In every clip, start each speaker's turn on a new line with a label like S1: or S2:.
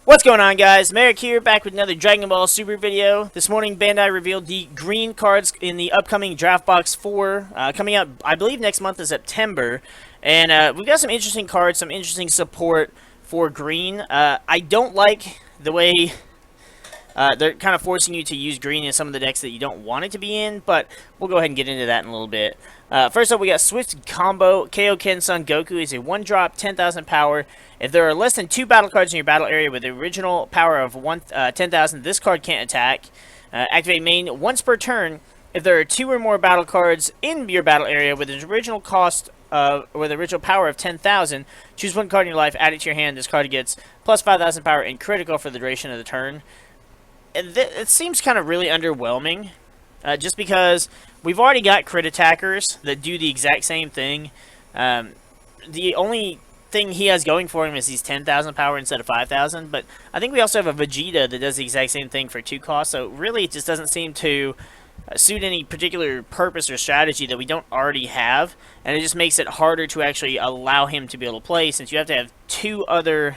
S1: What's going on, guys? MariK here, back with another Dragon Ball Super video. This morning, Bandai revealed the green cards in the upcoming Draft Box 4, coming out, I believe, next month in September. And we've got some interesting cards, some interesting support for green. I don't like the way they're kind of forcing you to use green in some of the decks that you don't want it to be in, but we'll go ahead and get into that in a little bit. First up, we got Swift Combo. Kaioken Son Goku is a 1-drop, 10,000 power. If there are less than 2 battle cards in your battle area with the original power of 10,000, this card can't attack. Activate main once per turn. If there are 2 or more battle cards in your battle area with the original cost or the original power of 10,000, choose one card in your life, add it to your hand. This card gets plus 5,000 power and critical for the duration of the turn. It seems kind of really underwhelming, just because we've already got crit attackers that do the exact same thing. The only thing he has going for him is he's 10,000 power instead of 5,000, but I think we also have a Vegeta that does the exact same thing for 2 costs, so really it just doesn't seem to suit any particular purpose or strategy that we don't already have, and it just makes it harder to actually allow him to be able to play, since you have to have 2 other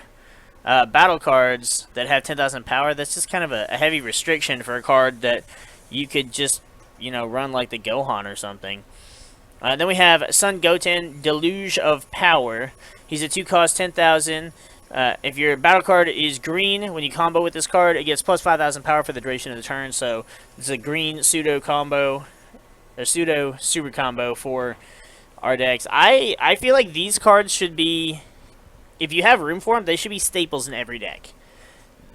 S1: battle cards that have 10,000 power. That's just kind of a heavy restriction for a card that you could just, you know, run like the Gohan or something. Then we have Son Goten, Deluge of Power. He's a 2-cost, 10,000. If your battle card is green, when you combo with this card, it gets plus 5,000 power for the duration of the turn. So it's a green pseudo combo, or pseudo super combo for our decks. I feel like these cards should be, if you have room for them, they should be staples in every deck.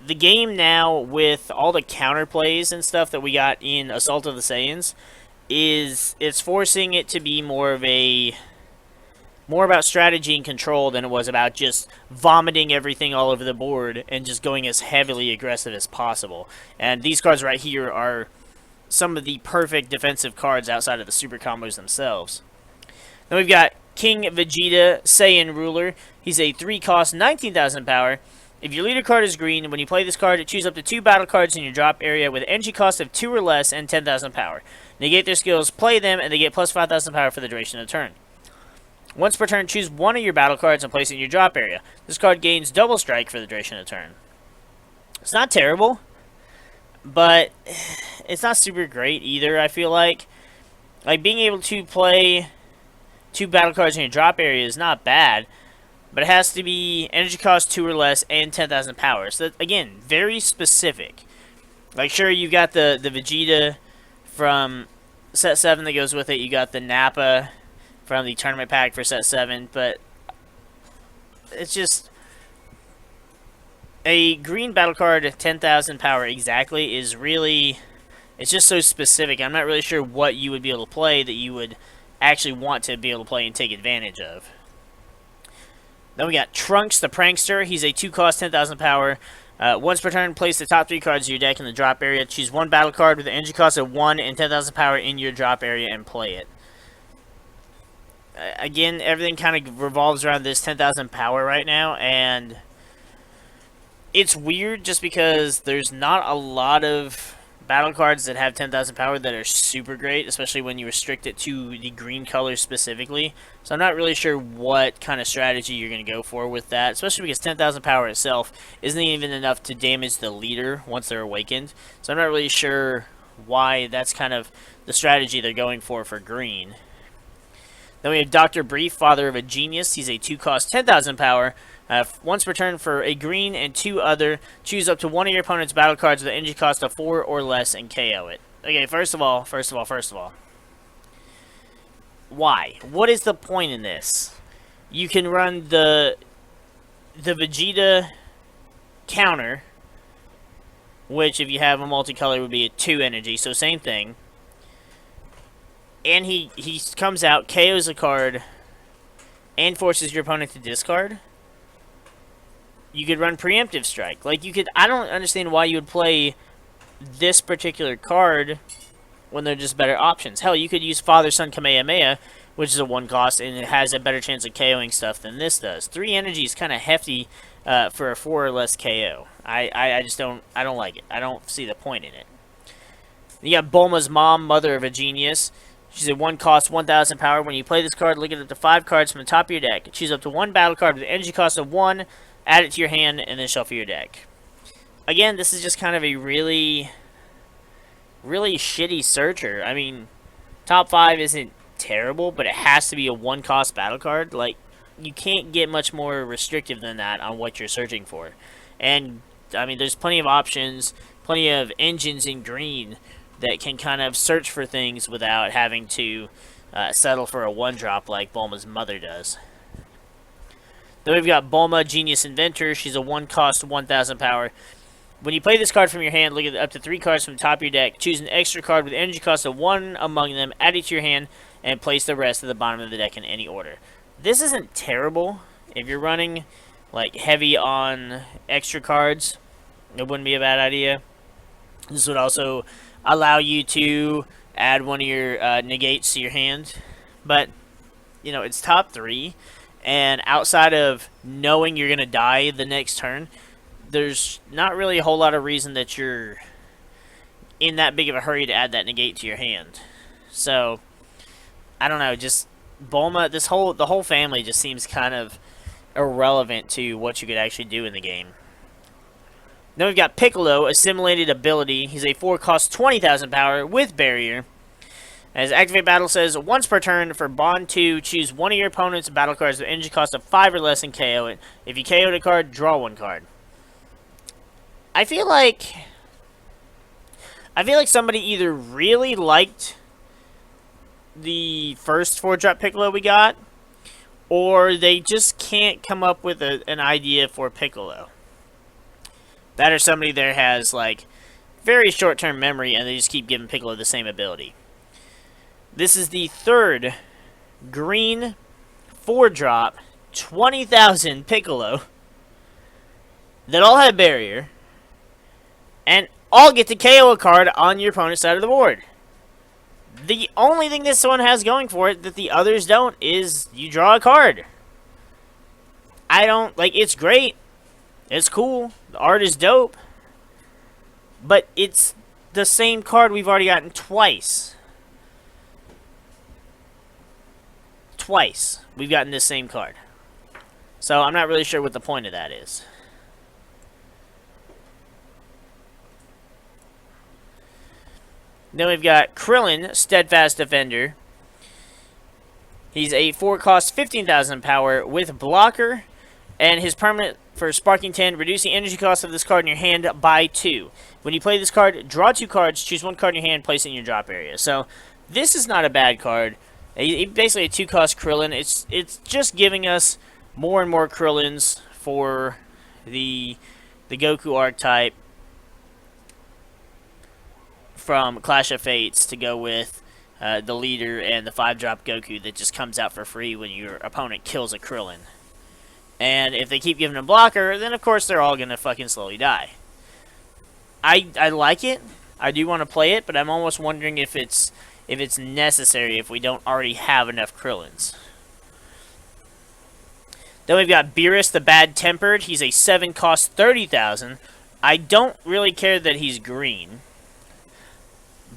S1: The game now, with all the counterplays and stuff that we got in Assault of the Saiyans, it's forcing it to be more about strategy and control than it was about just vomiting everything all over the board and just going as heavily aggressive as possible. And these cards right here are some of the perfect defensive cards outside of the super combos themselves. Then we've got King Vegeta, Saiyan Ruler. He's a 3-cost, 19,000 power. If your leader card is green, when you play this card, choose up to 2 battle cards in your drop area with energy cost of 2 or less and 10,000 power. Negate their skills, play them, and they get plus 5,000 power for the duration of the turn. Once per turn, choose one of your battle cards and place it in your drop area. This card gains double strike for the duration of the turn. It's not terrible, but it's not super great either, I feel like. Like, being able to play 2 battle cards in your drop area is not bad, but it has to be energy cost 2 or less and 10,000 power. So, again, very specific. Like, sure, you got the Vegeta from set 7 that goes with it. You got the Nappa from the tournament pack for set 7, but it's just a green battle card, 10,000 power exactly, is really, it's just so specific. I'm not really sure what you would be able to play that you would actually want to be able to play and take advantage of. Then we got Trunks the Prankster. He's a 2-cost, 10,000 power. Once per turn, place the top 3 cards of your deck in the drop area. Choose one battle card with an energy cost of 1 and 10,000 power in your drop area and play it. Again, everything kind of revolves around this 10,000 power right now, and it's weird just because there's not a lot of battle cards that have 10,000 power that are super great, especially when you restrict it to the green color specifically. So I'm not really sure what kind of strategy you're going to go for with that, especially because 10,000 power itself isn't even enough to damage the leader once they're awakened. So I'm not really sure why that's kind of the strategy they're going for green. Then we have Dr. Brief, Father of a Genius. He's a 2-cost, 10,000 power. Once per turn for a green and 2 other, choose up to one of your opponent's battle cards with an energy cost of 4 or less and KO it. Okay, first of all. Why? What is the point in this? You can run the Vegeta counter, which if you have a multicolor would be a 2 energy, so same thing. And he comes out, KOs a card, and forces your opponent to discard. You could run Preemptive Strike. Like, you could, I don't understand why you would play this particular card when there are just better options. Hell, you could use Father Son Kamehameha, which is a 1-cost, and it has a better chance of KOing stuff than this does. 3 energy is kind of hefty for a 4 or less KO. I just don't like it. I don't see the point in it. You got Bulma's Mom, Mother of a Genius. She's a 1-cost, 1,000 power. When you play this card, look at up to 5 cards from the top of your deck. Choose up to 1 battle card with an energy cost of 1, add it to your hand, and then shuffle your deck. again, this is just kind of a really, really shitty searcher. I mean, top 5 isn't terrible, but it has to be a 1-cost battle card. Like, you can't get much more restrictive than that on what you're searching for. And, I mean, there's plenty of options, plenty of engines in green that can kind of search for things without having to settle for a 1-drop like Bulma's mother does. Then we've got Bulma, Genius Inventor. She's a 1-cost, 1,000 power. When you play this card from your hand, look at up to 3 cards from the top of your deck. Choose an extra card with energy cost of 1 among them, add it to your hand, and place the rest at the bottom of the deck in any order. This isn't terrible. If you're running like heavy on extra cards, it wouldn't be a bad idea. This would also allow you to add one of your negates to your hand. But, you know, it's top 3. And outside of knowing you're going to die the next turn, there's not really a whole lot of reason that you're in that big of a hurry to add that negate to your hand. So, I don't know, just Bulma, the whole family just seems kind of irrelevant to what you could actually do in the game. Then we've got Piccolo, Assimilated Ability. He's a 4-cost, 20,000 power with Barrier. As Activate Battle says, once per turn for Bond 2, choose one of your opponent's battle cards with energy cost of 5 or less and KO it. If you KO'd a card, draw 1 card. I feel like somebody either really liked the first 4-drop Piccolo we got, or they just can't come up with an idea for Piccolo. That or somebody there has, like, very short-term memory, and they just keep giving Piccolo the same ability. This is the 3rd green 4-drop 20,000 Piccolo that all have Barrier, and all get to KO a card on your opponent's side of the board. The only thing this one has going for it that the others don't is you draw a card. It's great. It's cool. The art is dope. But it's the same card we've already gotten twice. Twice we've gotten this same card. So I'm not really sure what the point of that is. Then we've got Krillin, Steadfast Defender. He's a 4-cost, 15,000 power with Blocker. And his permanent for Sparking 10, reduce the energy cost of this card in your hand by 2. When you play this card, draw 2 cards, choose 1 card in your hand, place it in your drop area. So this is not a bad card. Basically a 2-cost Krillin. It's just giving us more and more Krillins for the Goku archetype from Clash of Fates to go with the leader and the 5-drop Goku that just comes out for free when your opponent kills a Krillin. And if they keep giving him Blocker, then of course they're all going to fucking slowly die. I like it. I do want to play it, but I'm almost wondering if it's necessary if we don't already have enough Krillins. Then we've got Beerus, the Bad Tempered. He's a 7-cost, 30,000. I don't really care that he's green,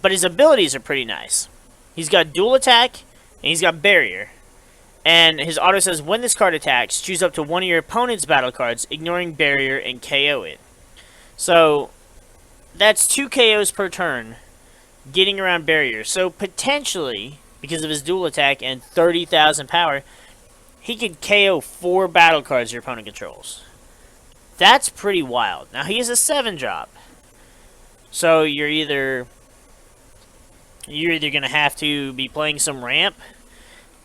S1: but his abilities are pretty nice. He's got dual attack, and he's got Barrier. And his auto says, when this card attacks, choose up to one of your opponent's battle cards, ignoring Barrier, and KO it. So, that's 2 KOs per turn, getting around Barrier. So, potentially, because of his dual attack and 30,000 power, he could KO 4 battle cards your opponent controls. That's pretty wild. Now, he is a 7-drop. So, you're either going to have to be playing some ramp,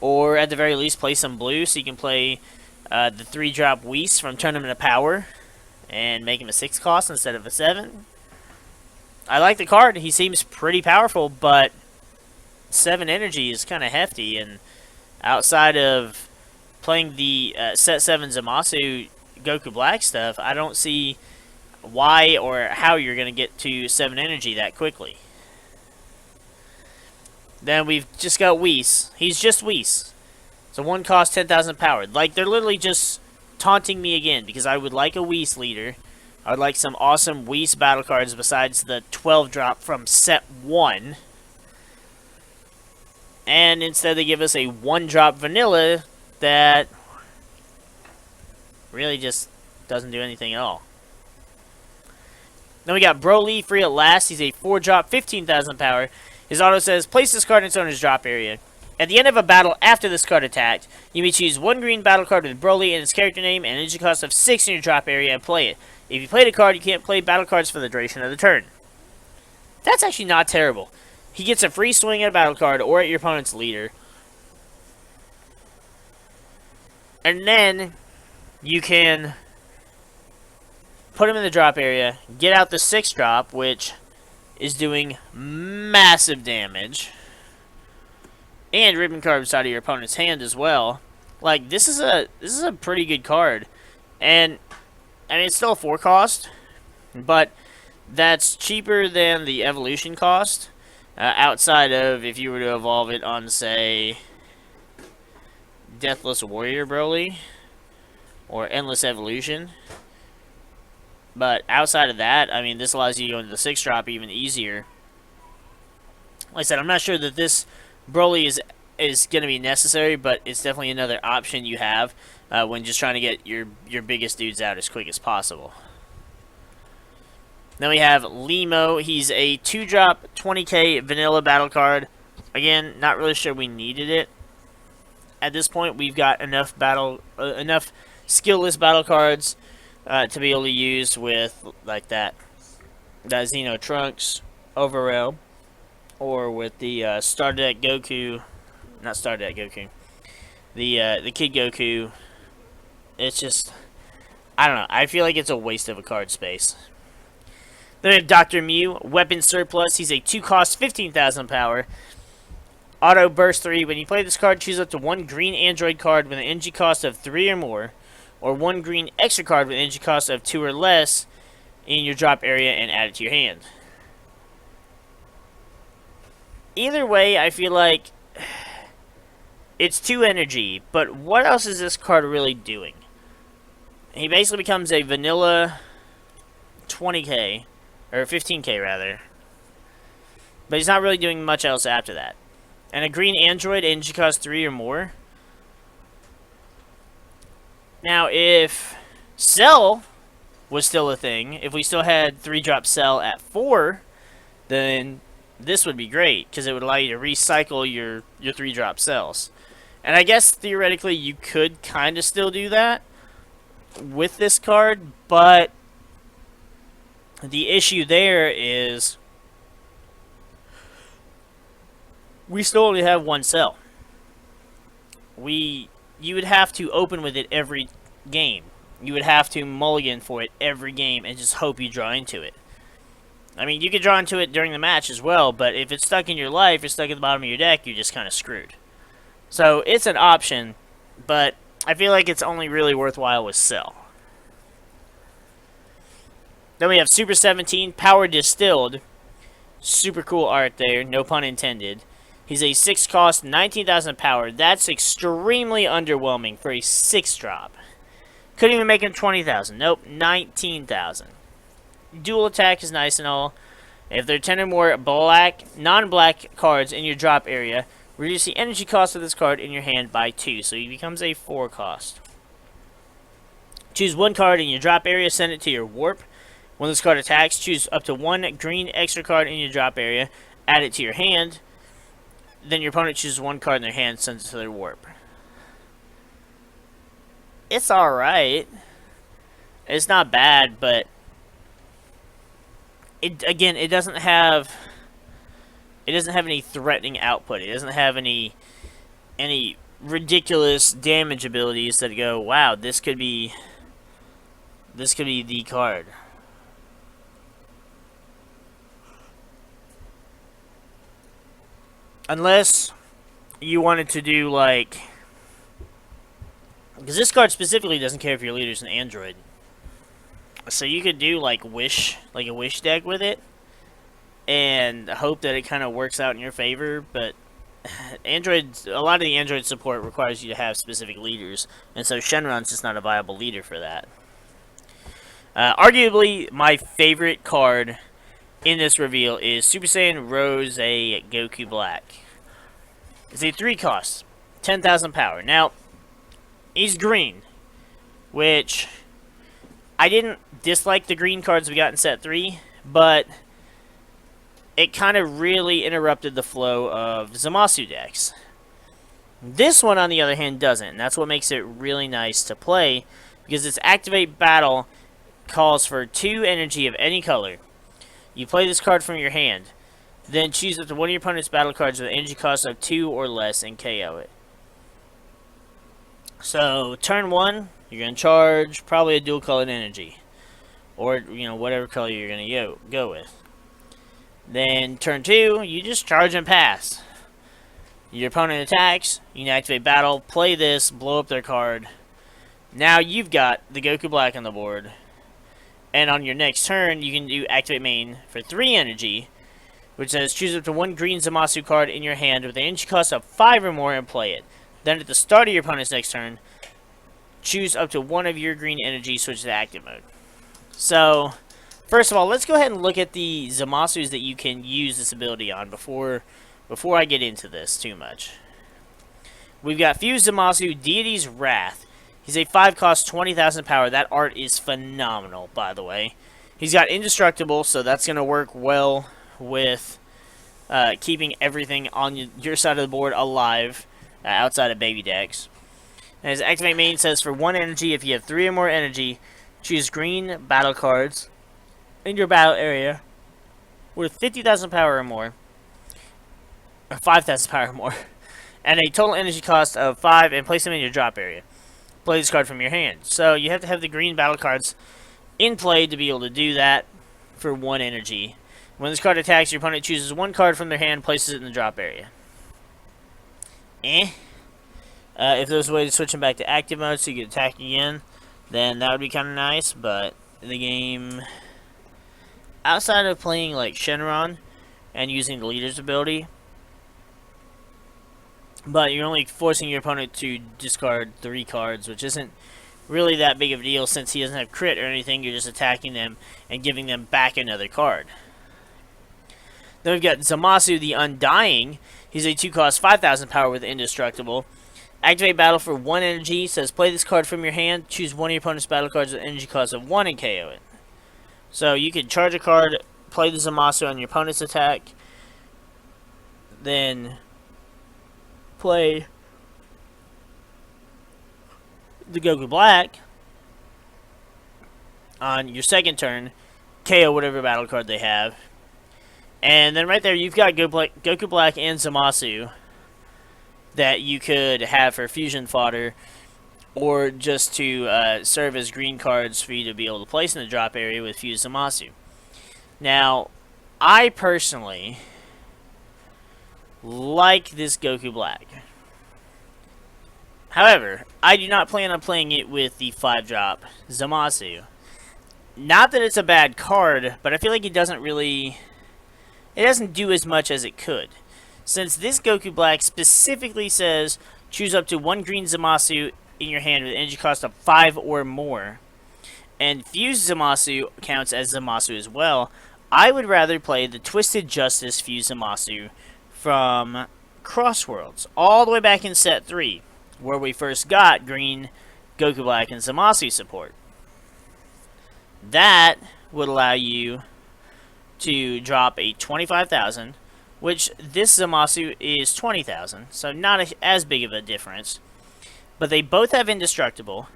S1: or at the very least play some blue, so you can play the 3-drop Whis from Tournament of Power and make him a 6-cost instead of a 7. I like the card. He seems pretty powerful, but 7 energy is kind of hefty, and outside of playing the set 7 Zamasu Goku Black stuff, I don't see why or how you're going to get to 7 energy that quickly. Then we've just got Whis. He's just Whis. It's a 1-cost, 10,000 power. Like, they're literally just taunting me again, because I would like a Whis leader. I would like some awesome Whis battle cards besides the 12-drop from set 1. And instead they give us a 1-drop vanilla that really just doesn't do anything at all. Then we got Broly, free at last. He's a 4-drop, 15,000 power. His auto says, place this card in its owner's drop area. At the end of a battle after this card attacked, you may choose one green battle card with Broly and its character name and energy cost of 6 in your drop area and play it. If you played a card, you can't play battle cards for the duration of the turn. That's actually not terrible. He gets a free swing at a battle card or at your opponent's leader. And then you can put him in the drop area, get out the 6-drop, which is doing massive damage. And ribbon cards out of your opponent's hand as well. Like, this is a pretty good card. And I mean, it's still a 4 cost, but that's cheaper than the evolution cost. Outside of if you were to evolve it on, say, Deathless Warrior Broly or Endless Evolution. But outside of that, I mean, this allows you to go into the 6-drop even easier. Like I said, I'm not sure that this Broly is going to be necessary, but it's definitely another option you have when just trying to get your biggest dudes out as quick as possible. Then we have Limo. He's a 2-drop, 20k vanilla battle card. Again, not really sure we needed it. At this point, we've got enough skill-less battle cards to be able to use with like that Xeno Trunks Overrail, or with the Star Deck Goku, not Star Deck Goku, the Kid Goku. It's just, I don't know. I feel like it's a waste of a card space. Then we have Dr. Mew, Weapon Surplus. He's a 2-cost, 15,000 power. Auto Burst 3. When you play this card, choose up to one green android card with an energy cost of 3 or more, or one green extra card with an energy cost of 2 or less in your drop area and add it to your hand. Either way, I feel like it's 2 energy, but what else is this card really doing? He basically becomes a vanilla 20k, or 15k rather, but he's not really doing much else after that. And a green android, energy cost 3 or more. Now, if Cell was still a thing, if we still had 3-drop Cell at 4, then this would be great, because it would allow you to recycle your 3-drop cells. And I guess, theoretically, you could kind of still do that with this card, but the issue there is we still only have 1 cell. You would have to open with it every game. You would have to mulligan for it every game and just hope you draw into it. I mean, you could draw into it during the match as well, but if it's stuck in your life, it's stuck at the bottom of your deck, you're just kind of screwed. So, it's an option, but I feel like it's only really worthwhile with Cell. Then we have Super 17, Power Distilled. Super cool art there, no pun intended. He's a 6-cost, 19,000 power. That's extremely underwhelming for a 6-drop. Couldn't even make him 20,000. Nope, 19,000. Dual attack is nice and all. If there are 10 or more non-black cards in your drop area, reduce the energy cost of this card in your hand by 2, so he becomes a 4-cost. Choose one card in your drop area, send it to your warp. When this card attacks, choose up to one green extra card in your drop area, add it to your hand. Then your opponent chooses one card in their hand, sends it to their warp. It's alright. It's not bad, but it doesn't have any threatening output. It doesn't have any ridiculous damage abilities that go, wow, this could be the card. Unless you wanted to do, like, because this card specifically doesn't care if your leader's an android. So you could do, like, a wish deck with it, and hope that it kind of works out in your favor, but a lot of the android support requires you to have specific leaders, and so Shenron's just not a viable leader for that. Arguably, my favorite card in this reveal is Super Saiyan Rose Goku Black. It's a 3-cost, 10,000 power. Now, he's green, which I didn't dislike the green cards we got in set 3, but it kind of really interrupted the flow of Zamasu decks. This one, on the other hand, doesn't, and that's what makes it really nice to play, because its Activate Battle calls for 2 energy of any color. You play this card from your hand, then choose up to one of your opponent's battle cards with an energy cost of 2 or less and KO it. So, turn 1, you're going to charge probably a dual-colored energy, or, whatever color you're going to go with. Then, turn 2, you just charge and pass. Your opponent attacks, you can activate battle, play this, blow up their card. Now you've got the Goku Black on the board. And on your next turn, you can do Activate Main for 3 energy, which says choose up to 1 green Zamasu card in your hand with an energy cost of 5 or more and play it. Then at the start of your opponent's next turn, choose up to 1 of your green energy, switch to active mode. So, first of all, let's go ahead and look at the Zamasus that you can use this ability on before I get into this too much. We've got Fused Zamasu, Deity's Wrath. He's a 5-cost, 20,000 power. That art is phenomenal, by the way. He's got Indestructible, so that's going to work well with keeping everything on your side of the board alive outside of baby decks. And his Activate Main says for 1 energy, if you have 3 or more energy, choose green battle cards in your battle area with 50,000 power or more. 5,000 power or more, and a total energy cost of 5, and place them in your drop area. Play this card from your hand. So you have to have the green battle cards in play to be able to do that for 1 energy. When this card attacks, your opponent chooses 1 card from their hand, places it in the drop area. If there's a way to switch them back to active mode so you can attack again, then that would be kind of nice, but the game, outside of playing like Shenron and using the leader's ability, but you're only forcing your opponent to discard 3 cards, which isn't really that big of a deal since he doesn't have crit or anything. You're just attacking them and giving them back another card. Then we've got Zamasu the Undying. He's a 2-cost, 5,000 power with Indestructible. Activate battle for 1 energy. Says play this card from your hand. Choose one of your opponent's battle cards with an energy cost of 1 and KO it. So you can charge a card, play the Zamasu on your opponent's attack, then play the Goku Black on your second turn, KO whatever battle card they have, and then right there you've got Goku Black and Zamasu that you could have for fusion fodder, or just to serve as green cards for you to be able to place in the drop area with Fused Zamasu. Now, I personally like this Goku Black. However, I do not plan on playing it with the 5-drop Zamasu. Not that it's a bad card, but I feel like it doesn't do as much as it could. Since this Goku Black specifically says, choose up to 1 green Zamasu in your hand with an energy cost of 5 or more, and Fused Zamasu counts as Zamasu as well, I would rather play the Twisted Justice Fused Zamasu from Crossworlds, all the way back in set 3, where we first got green Goku Black and Zamasu support. That would allow you to drop a 25,000, which this Zamasu is 20,000, so not as big of a difference. But they both have Indestructible.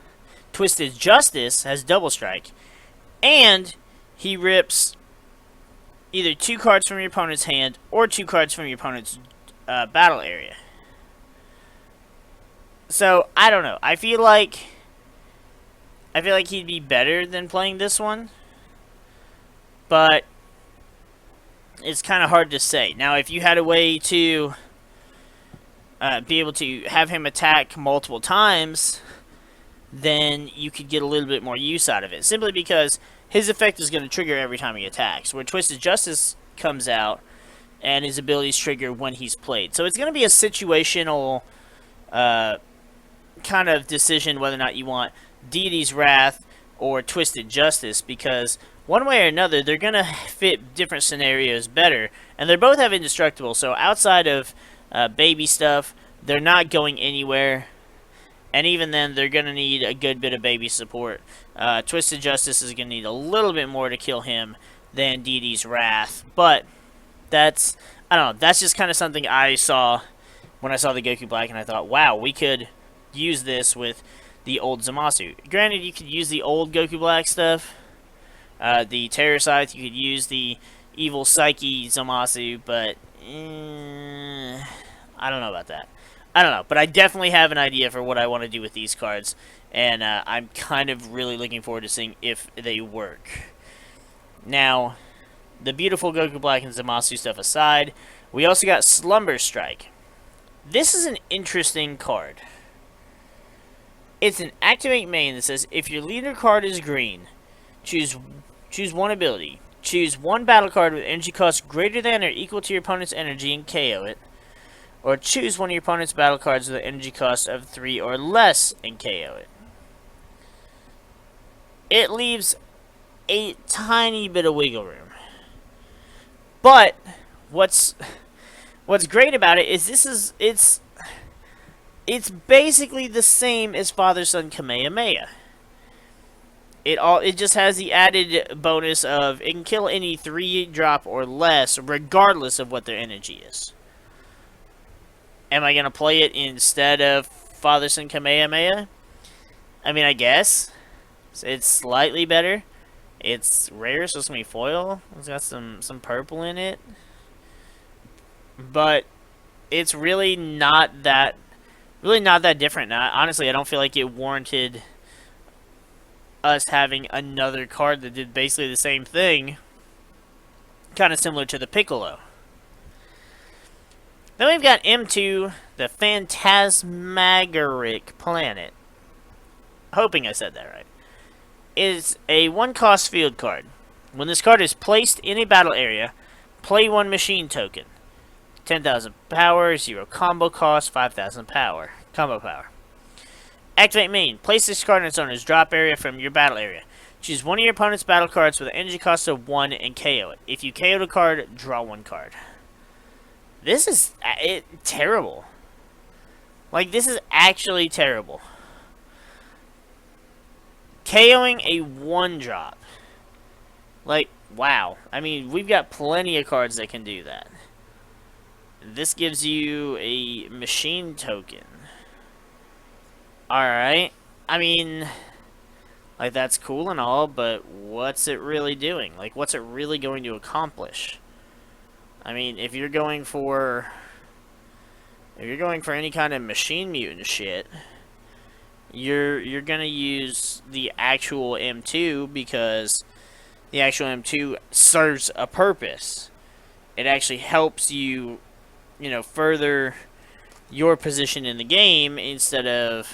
S1: Twisted Justice has Double Strike, and he rips either 2 cards from your opponent's hand or 2 cards from your opponent's battle area. So I don't know. I feel like he'd be better than playing this one, but it's kind of hard to say. Now, if you had a way to be able to have him attack multiple times, then you could get a little bit more use out of it. Simply because his effect is going to trigger every time he attacks, where Twisted Justice comes out and his abilities trigger when he's played. So it's going to be a situational kind of decision whether or not you want Deity's Wrath or Twisted Justice, because one way or another, they're going to fit different scenarios better. And they both have Indestructible, so outside of baby stuff, they're not going anywhere. And even then, they're going to need a good bit of baby support. Twisted Justice is going to need a little bit more to kill him. than Deity's Wrath. But that's, I don't know, that's just kind of something I saw when I saw the Goku Black, and I thought, wow, we could use this with the old Zamasu. Granted, you could use the old Goku Black stuff, the Terror Scythe, you could use the Evil Psyche Zamasu, but I don't know about that. I don't know, but I definitely have an idea for what I want to do with these cards, and I'm kind of really looking forward to seeing if they work. Now, the beautiful Goku Black and Zamasu stuff aside, we also got Slumber Strike. This is an interesting card. It's an activate main that says, if your leader card is green, choose one ability. Choose one battle card with energy cost greater than or equal to your opponent's energy and KO it. Or choose one of your opponent's battle cards with an energy cost of 3 or less and KO it. It leaves a tiny bit of wiggle room. But what's great about it is it's basically the same as Father-Son Kamehameha. It just has the added bonus of it can kill any 3-drop or less, regardless of what their energy is. Am I gonna play it instead of Father-Son Kamehameha? I mean, I guess it's slightly better. It's rare, so it's gonna be foil. It's got some purple in it, but it's really not that different. Now, honestly, I don't feel like it warranted us having another card that did basically the same thing, kind of similar to the Piccolo. Then we've got M2, the Phantasmagoric Planet. Hoping I said that right. Is a 1-cost field card. When this card is placed in a battle area, play 1 machine token. 10,000 power, 0 combo cost, 5,000 power. Combo power. Activate main. Place this card in its owner's drop area from your battle area. Choose one of your opponent's battle cards with an energy cost of 1 and KO it. If you KO the card, draw 1 card. This is terrible. Like, this is actually terrible. KOing a 1-drop. Like, wow. I mean, we've got plenty of cards that can do that. This gives you a machine token. Alright. I mean, like, that's cool and all, but what's it really doing? Like, what's it really going to accomplish? I mean, if you're going for any kind of machine mutant shit, you're gonna use the actual M2 because the actual M2 serves a purpose. It actually helps you, further your position in the game instead of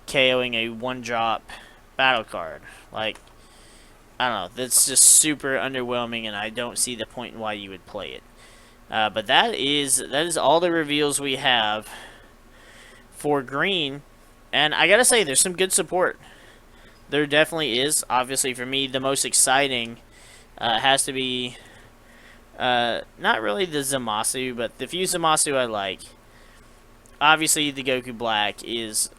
S1: KOing a 1-drop battle card. Like, I don't know, that's just super underwhelming, and I don't see the point in why you would play it. But that is all the reveals we have for green, and I gotta say, there's some good support. There definitely is. Obviously, for me, the most exciting has to be not really the Zamasu, but the few Zamasu I like. Obviously, the Goku Black is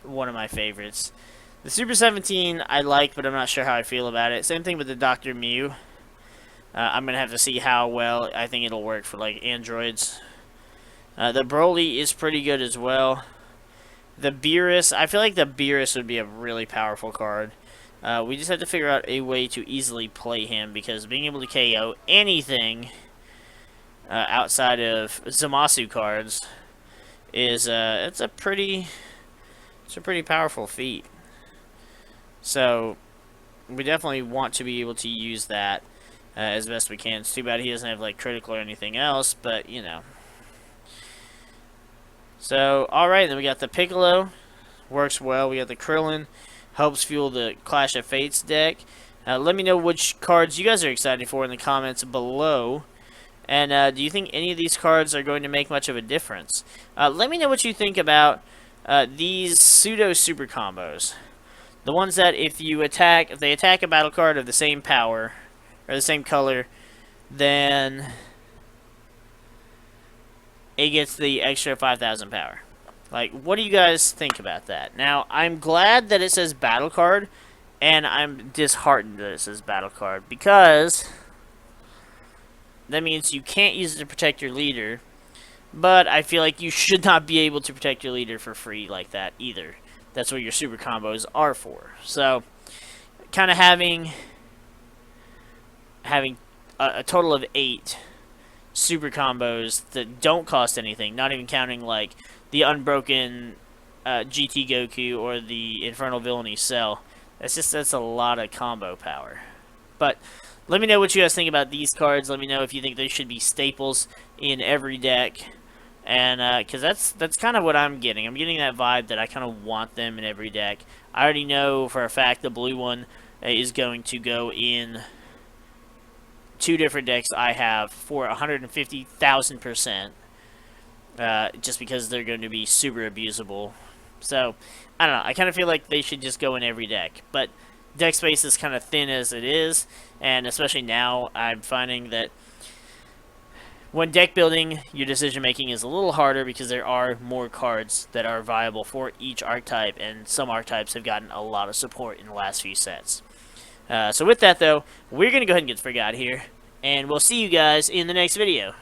S1: one of my favorites. The Super 17 I like, but I'm not sure how I feel about it. Same thing with the Dr. Mew. I'm going to have to see how well I think it'll work for, like, androids. The Broly is pretty good as well. The Beerus, I feel like the Beerus would be a really powerful card. We just have to figure out a way to easily play him, because being able to KO anything outside of Zamasu cards is it's a pretty powerful feat. So we definitely want to be able to use that as best we can. It's too bad he doesn't have, like, critical or anything else, but So, alright, then we got the Piccolo. Works well. We got the Krillin. Helps fuel the Clash of Fates deck. Let me know which cards you guys are excited for in the comments below. And do you think any of these cards are going to make much of a difference? Let me know what you think about these pseudo super combos. The ones that if they attack a battle card of the same power or the same color, then it gets the extra 5,000 power. Like, what do you guys think about that? Now, I'm glad that it says battle card And I'm disheartened that it says battle card, because that means you can't use it to protect your leader, but I feel like you should not be able to protect your leader for free like that either. That's what your super combos are for. So, kind of having a total of 8 super combos that don't cost anything, not even counting like the Unbroken GT Goku or the Infernal Villainy Cell. That's a lot of combo power. But let me know what you guys think about these cards. Let me know if you think they should be staples in every deck. And because that's kind of what I'm getting. I'm getting that vibe that I kind of want them in every deck. I already know for a fact the blue one is going to go in 2 different decks I have for 150,000%. Just because they're going to be super abusable. So, I don't know. I kind of feel like they should just go in every deck. But deck space is kind of thin as it is. And especially now, I'm finding that when deck building, your decision making is a little harder because there are more cards that are viable for each archetype. And some archetypes have gotten a lot of support in the last few sets. So with that, though, we're going to go ahead and get the frig out of here. And we'll see you guys in the next video.